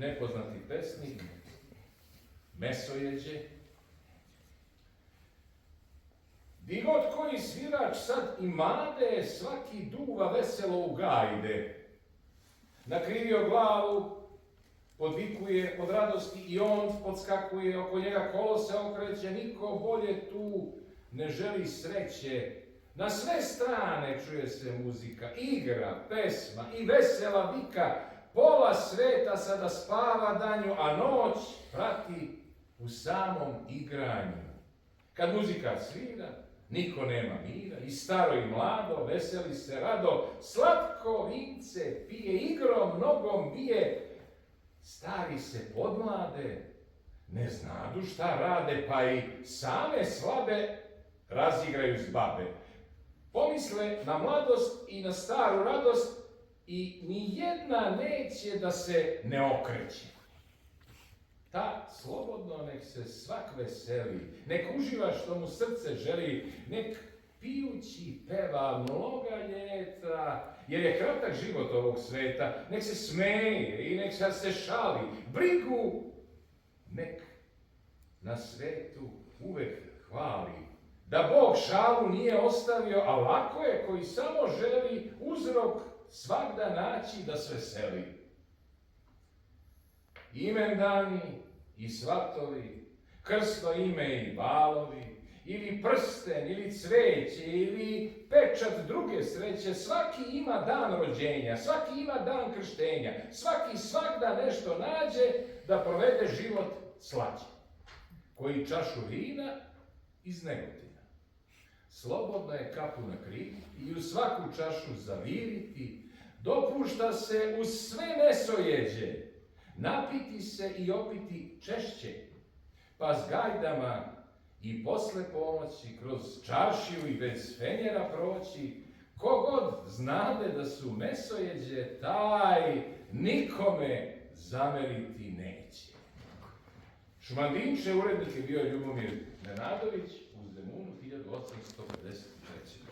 nepoznati pesnik, mesojeđe. Di god koji svirač sad imade, svaki duva veselo u gajde. Nakrivio glavu, podvikuje od radosti i on podskakuje, oko njega kolo se okreće, niko bolje tu ne želi sreće. Na sve strane čuje se muzika, igra, pesma i vesela vika. Pola sveta sada spava danju, a noć prati u samom igranju. Kad muzika svira, niko nema mira, i staro i mlado veseli se rado, slatko vince pije, igrom nogom bije. Stari se podmlade, ne znadu šta rade, pa i same slabe razigraju s babe. Pomisle na mladost i na staru radost i nijedna neće da se ne okreće. Ta slobodno nek se svak veseli, nek uživa što mu srce želi, nek pijući peva mnoga ljeta, jer je kratak život ovog sveta, nek se smeje i nek se šali, brigu nek na svetu uvek hvali. Da Bog šalu nije ostavio, a lako je koji samo želi uzrok svagda naći da se veseli. Imendani i svatovi, krstno ime i balovi, ili prsten, ili cveće, ili pečat druge sreće, svaki ima dan rođenja, svaki ima dan krštenja, svaki svagda nešto nađe da provede život slađe. Koji čašu vina iz Negotina. Slobodno je kapu nakriti i u svaku čašu zaviriti, dopušta se uz sve mesojeđe, napiti se i opiti češće, pa s gajdama i posle pomoći kroz čaršiju i bez fenjera proći, kogod znade da su mesojeđe, taj nikome zameriti neće. Šumandinče urednik je bio Ljubomir Nenadović u Zemunu 1853.